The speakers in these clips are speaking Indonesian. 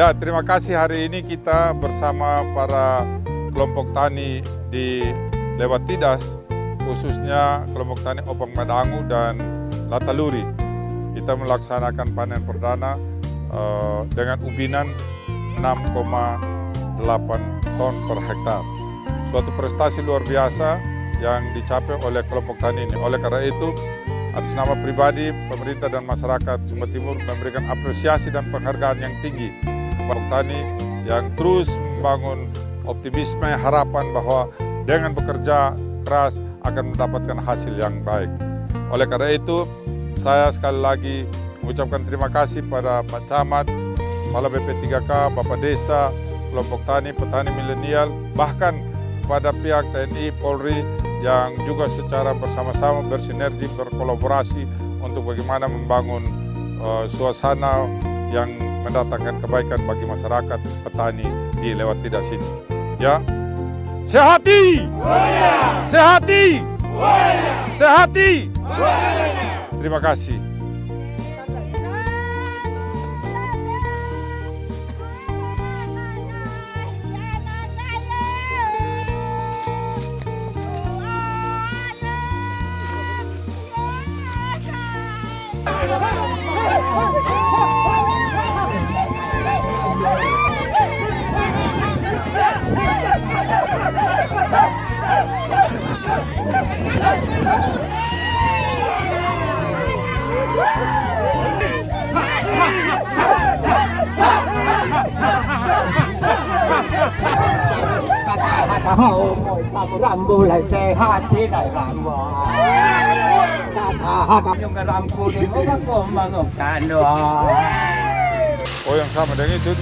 Ya, terima kasih. Hari ini kita bersama para kelompok tani di Lewat Tidas, khususnya kelompok tani Opang Madangu dan Lataluri. Kita melaksanakan panen perdana dengan ubinan 6,8 ton per hektar. Suatu prestasi luar biasa yang dicapai oleh kelompok tani ini. Oleh karena itu, atas nama pribadi, pemerintah dan masyarakat Sumba Timur memberikan apresiasi dan penghargaan yang tinggi kelompok tani yang terus membangun optimisme, harapan bahwa dengan bekerja keras akan mendapatkan hasil yang baik. Oleh karena itu, saya sekali lagi mengucapkan terima kasih pada Pak Camat, Kepala BP3K, Bapak Desa, kelompok tani, petani milenial, bahkan kepada pihak TNI, Polri yang juga secara bersama-sama bersinergi, berkolaborasi untuk bagaimana membangun suasana yang mendatangkan kebaikan bagi masyarakat petani di Lewat Tidas ini. Ya, sehati, sehati, sehati. Terima kasih. Kau kamu rambu lai sehat tidak rambu. Kata kamu rambu di mana kau mengokkan doa. Oh, yang sama dengan itu.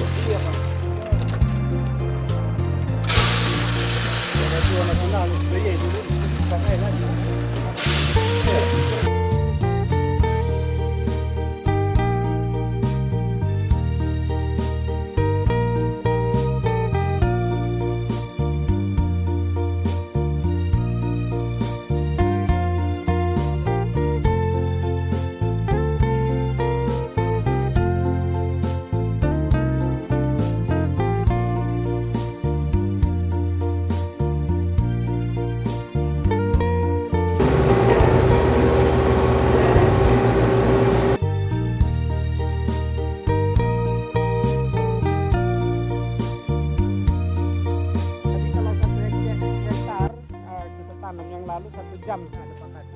Lalu 1 jam ada pakai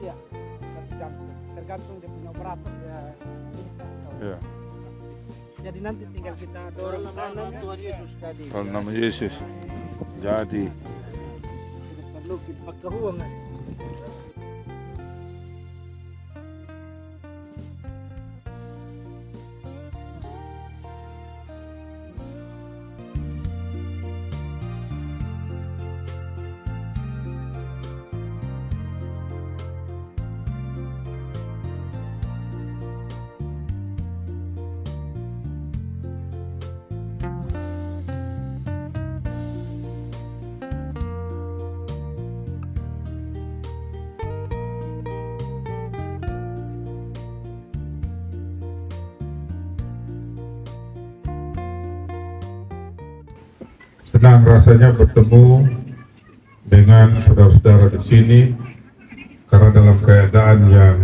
iya 1 jam tergantung dia punya operator ya. Ya. Jadi nanti tinggal kita dorong tanam Tuhan Yesus tadi. Kalau nama Yesus jadi Perlu kita pakai uang. Senang rasanya bertemu dengan saudara-saudara di sini karena dalam keadaan yang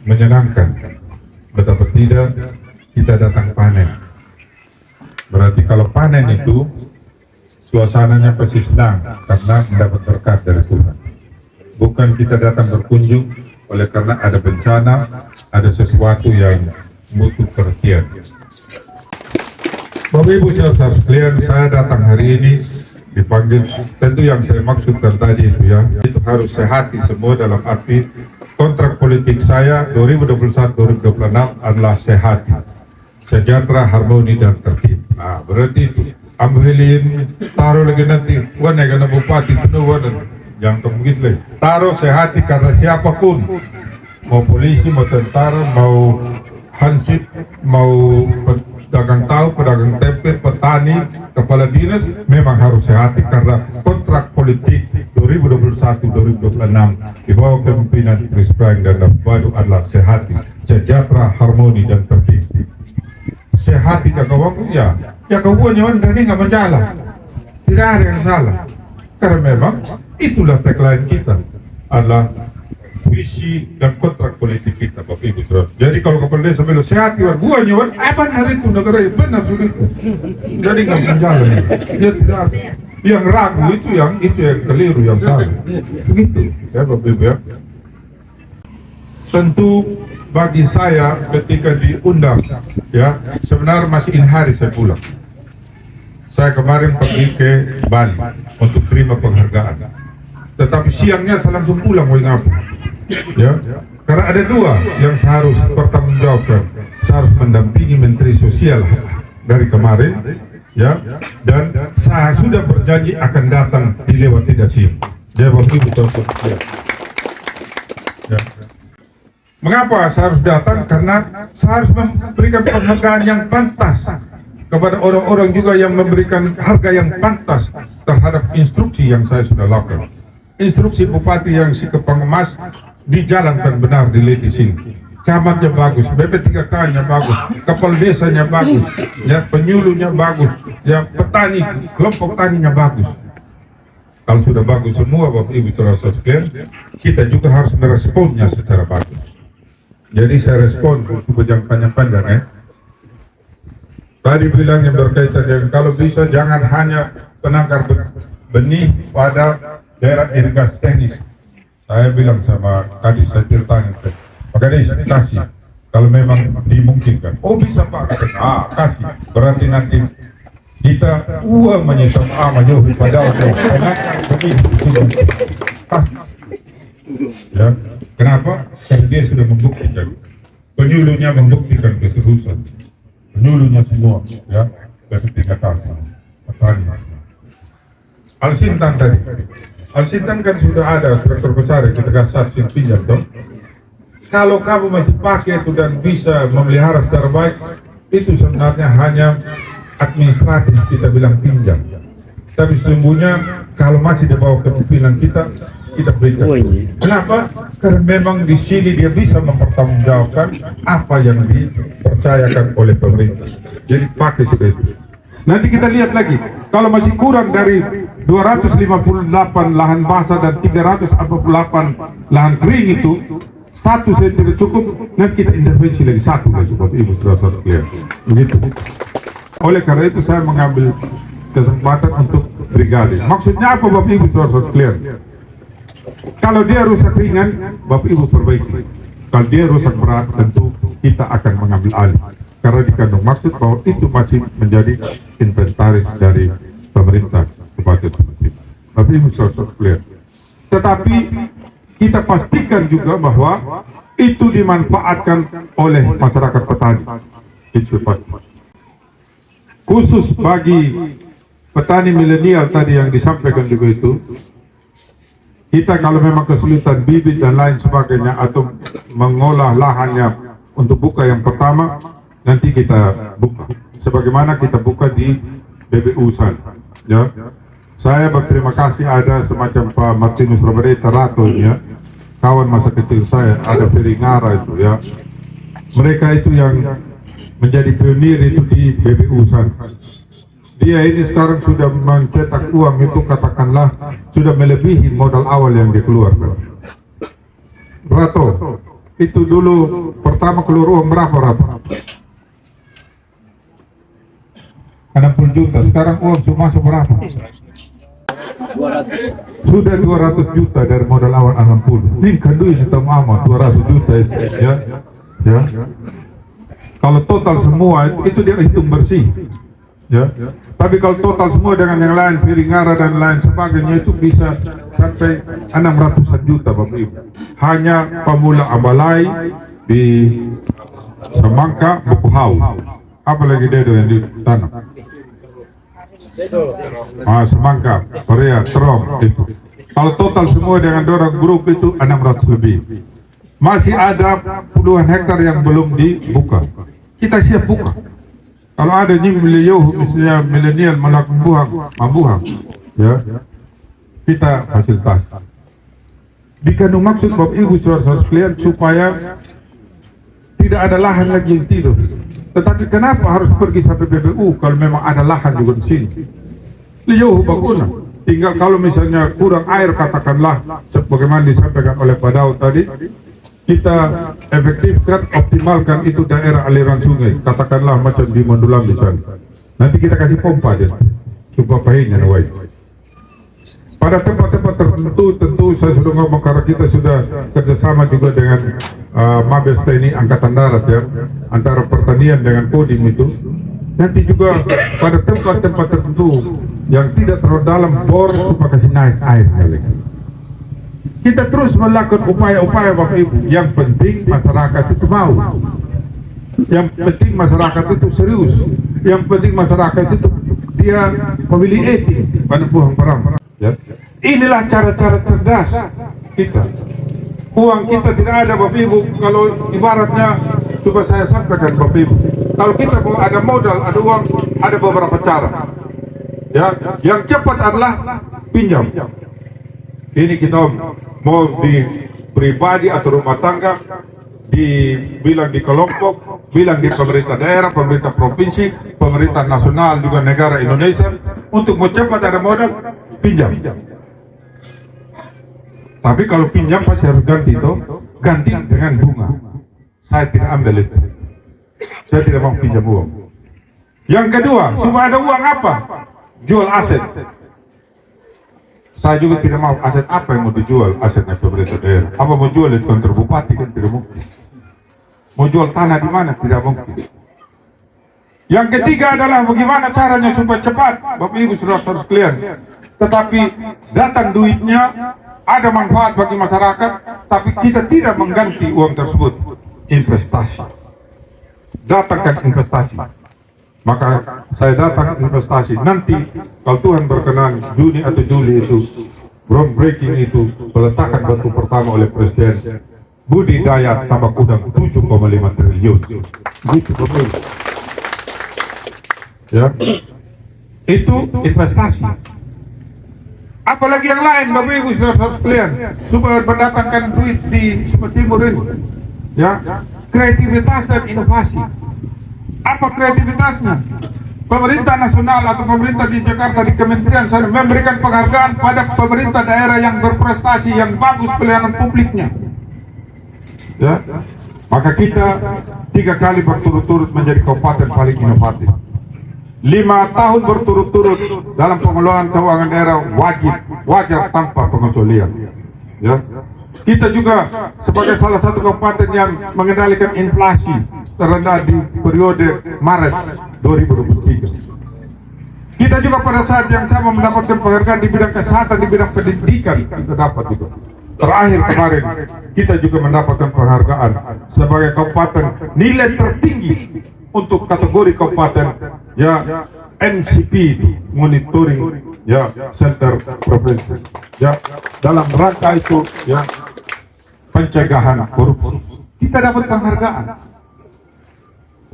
menyenangkan. Betapa tidak kita datang panen. Berarti kalau panen itu suasananya pasti senang karena mendapat berkat dari Tuhan. Bukan kita datang berkunjung oleh karena ada bencana, ada sesuatu yang butuh perhatian. Bapak Ibu saudara sekalian, saya datang hari ini dipanggil, tentu yang saya maksudkan tadi itu harus sehati semua dalam arti kontrak politik saya 2021-2026 adalah sehati, sejahtera, harmoni dan tertib. Nah, berarti itu ambilin taruh lagi nanti wana karena bupati penuh jangan begitu lagi. Taruh sehati karena siapapun, mau polisi, mau tentara, mau hansip, mau pedagang tahu, pedagang tempe, petani, kepala dinas memang harus sehati karena kontrak politik 2021-2026 di bawah kepemimpinan Chris Frank dan Badu adalah sehati, sejahtera, harmoni dan tertib. sehati ka kawang ya kawannya kan tadi nggak menjalan, tidak ada yang salah, karena memang itulah tagline kita adalah visi dan kontrak politik kita, Bapak Ibu Saudara. Jadi kalau kepala desa bilang sehat guanya kan apa hari itu negara itu benar sudah itu, jadi nggak menjalan, ya tidak ada. Yang ragu itu yang keliru, yang salah, begitu ya Bapak Ibu ya. Tentu bagi saya ketika diundang ya sebenarnya masih in hari saya pulang. Saya kemarin pergi ke Bali untuk terima penghargaan, tetapi siangnya saya langsung pulang mau ngapun ya, karena ada dua yang saya harus pertanggungjawabkan. Saya harus mendampingi Menteri Sosial dari kemarin ya, dan saya sudah berjanji akan datang di lewat tidak siang. Dia begitu ya. Mengapa saya harus datang? Karena saya harus memberikan penghargaan yang pantas kepada orang-orang juga yang memberikan harga yang pantas terhadap instruksi yang saya sudah lakukan. Instruksi Bupati yang si Kepengemas dijalankan benar di sini. Camatnya bagus, BP3K-nya bagus, kepala desanya bagus, ya penyuluhnya bagus, ya petani, kelompok taninya bagus. Kalau sudah bagus semua Bapak Ibu Saudara sekalian, kita juga harus meresponnya secara bagus. Jadi saya respon supaya jangan panjang ya. Tadi bilang yang berkaitan dengan kalau bisa jangan hanya penangkar benih pada daerah irigasi teknis. Saya bilang sama tadi saya ceritanya, makanya saya kasih kalau memang dimungkinkan. Oh bisa Pak, kasih. Berarti nanti kita uang menyetor jauh padahal ya. Kenapa? Karena dia sudah membuktikan, penyuluhnya membuktikan keseriusan, penyuluhnya semua, ya, dari 3 tahun. Al-Sintan tadi, Al-Sintan kan sudah ada traktor besar yang kita kasih pinjam toh. Kalau kamu masih pakai itu dan bisa memelihara secara baik, itu sebenarnya hanya administratif kita bilang pinjam. Tapi sesungguhnya kalau masih di bawah kepemimpinan kita berikan. Kenapa? Karena memang di sini dia bisa mempertanggungjawabkan apa yang dipercayakan oleh pemerintah. Jadi pakai sudah itu. Nanti kita lihat lagi, kalau masih kurang dari 258 lahan basah dan 348 lahan kering itu, satu saya tidak cukup, nanti kita intervensi lagi satu lagi, Bapak Ibu Saudara sekalian. Begitu. Oleh karena itu saya mengambil kesempatan untuk brigade. Maksudnya apa Bapak Ibu Saudara sekalian? Kalau dia rusak ringan, Bapak Ibu perbaiki. Kalau dia rusak berat, tentu kita akan mengambil alih. Karena dikandung maksud bahwa itu masih menjadi inventaris dari pemerintah kepada pemerintah. Bapak Ibu sekalian. Tetapi kita pastikan juga bahwa itu dimanfaatkan oleh masyarakat petani. Itu pasti. Khusus bagi petani milenial tadi yang disampaikan juga itu, kita kalau memang kesulitan bibit dan lain sebagainya atau mengolah lahannya untuk buka yang pertama, nanti kita buka sebagaimana kita buka di BBU sana ya. Saya berterima kasih ada semacam Pak Martinus Roberta Rato ya, kawan masa kecil saya, ada Peringara itu ya. Mereka itu yang menjadi pionir itu di BBU sana. Dia ini sekarang sudah mencetak uang itu katakanlah sudah melebihi modal awal yang dikeluarkan. Rato, itu dulu pertama keluar uang berapa Rato? 60 juta, sekarang uang sudah masuk berapa? 200. Sudah 200 juta dari modal awal 60. Ini kan duit kita amat 200 juta itu, ya. Ya. Kalau total semua itu dia hitung bersih. Ya. Tapi kalau total semua dengan yang lain, Piringara dan lain sebagainya itu bisa sampai 600-an juta Bapak Ibu. Hanya pemula Abalai di Semangka, Bukuhau. Apalagi Dedo yang ditanam. Semangka, Korea, Terong itu. Kalau total semua dengan dorong grup itu 600 lebih. Masih ada puluhan hektar yang belum dibuka. Kita siap buka. Kalau ada nih misalnya milenial melakukan buang, ya, kita fasilitasi. Dikandung maksud Bapak Ibu saudara sekalian supaya tidak ada lahan lagi yang tidur. Tetapi kenapa harus pergi sampai PBU kalau memang ada lahan juga di sini? Jauh bagusnya. Tinggal kalau misalnya kurang air, katakanlah sebagaimana disampaikan oleh Pak Daud tadi, kita efektifkan, optimalkan itu daerah aliran sungai, katakanlah macam di Mondulam di sana. Nanti kita kasih pompa dia supaya pahitnya nawai. Pada tempat-tempat tertentu tentu saya sudah ngomong karena kita sudah kerjasama juga dengan Mabes TNI Angkatan Darat ya, antara pertanian dengan Kodim itu. Nanti juga pada tempat-tempat tertentu yang tidak terlalu dalam bor supaya kasih naik air lagi. Kita terus melakukan upaya-upaya Bapak Ibu. Yang penting masyarakat itu mau. Yang penting masyarakat itu serius. Yang penting masyarakat itu dia memilih etik pada buang barang. Ya. Inilah cara-cara cerdas kita. Uang kita tidak ada Bapak Ibu. Kalau ibaratnya coba saya sampaikan Bapak Ibu. Kalau kita mau ada modal, ada uang, ada beberapa cara. Ya, yang cepat adalah pinjam. Ini kita mau di pribadi atau rumah tangga, dibilang di kelompok, bilang di pemerintah daerah, pemerintah provinsi, pemerintah nasional juga negara Indonesia, untuk mau cepat ada modal, pinjam. Tapi kalau pinjam pasti harus ganti itu, ganti dengan bunga. Saya tidak ambil itu. Saya tidak mau pinjam uang. Yang kedua, supaya ada uang apa? Jual aset. Saya juga tidak mau aset apa yang mau dijual, asetnya pemerintah daerah. Apa mau jual di kantor bupati kan tidak mungkin. Mau jual tanah di mana tidak mungkin. Yang ketiga adalah bagaimana caranya supaya cepat, Bapak Ibu saudara-saudara sekalian. Tetapi datang duitnya, ada manfaat bagi masyarakat, tapi kita tidak mengganti uang tersebut. Investasi. Datangkan investasi. Maka saya datang investasi. Nanti kalau Tuhan berkenan Juni atau Juli itu groundbreaking itu, peletakan batu pertama oleh Presiden, budidaya tambak udang 7,5 triliun. Gitu Bapak. Ya. Itu investasi. Apalagi yang lain Bapak Ibu saudara-saudara sekalian, supaya mendatangkan duit di Sumatera Timur ini. Ya, kreativitas dan inovasi. Apa kreativitasnya? Pemerintah nasional atau pemerintah di Jakarta di kementerian saya memberikan penghargaan pada pemerintah daerah yang berprestasi, yang bagus pelayanan publiknya. Ya, maka kita 3 kali berturut-turut menjadi kabupaten paling inovatif. 5 tahun berturut-turut dalam pengelolaan keuangan daerah wajar tanpa pengecualian. Ya. Kita juga sebagai salah satu kabupaten yang mengendalikan inflasi terendah di periode Maret 2023. Kita juga pada saat yang sama mendapatkan penghargaan di bidang kesehatan, di bidang pendidikan kita dapat juga. Terakhir kemarin kita juga mendapatkan penghargaan sebagai kabupaten nilai tertinggi untuk kategori kabupaten ya MCP monitoring ya center provinsi ya dalam rangka itu ya pencegahan korupsi kita dapat penghargaan.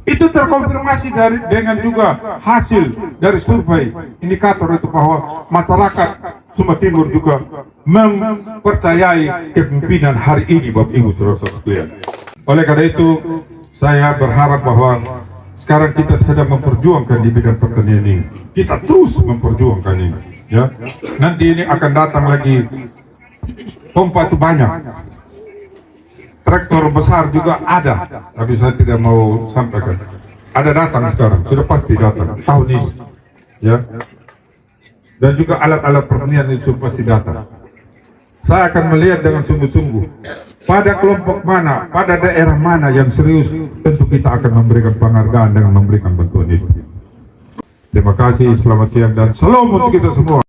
Itu terkonfirmasi dengan juga hasil dari survei indikator itu bahwa masyarakat Sumatera Timur juga mempercayai kepemimpinan hari ini Bapak Ibu saudara-saudara sekalian. Oleh karena itu saya berharap bahwa sekarang kita sedang memperjuangkan di bidang pertanian ini. Kita terus memperjuangkan ini. Ya, nanti ini akan datang lagi pompa itu banyak. Traktor besar juga ada, tapi saya tidak mau sampaikan. Ada datang sekarang, sudah pasti datang tahun ini. Ya, dan juga alat-alat pertanian itu pasti datang. Saya akan melihat dengan sungguh-sungguh pada kelompok mana, pada daerah mana yang serius, tentu kita akan memberikan penghargaan dengan memberikan bantuan itu. Terima kasih, selamat siang dan salam untuk kita semua.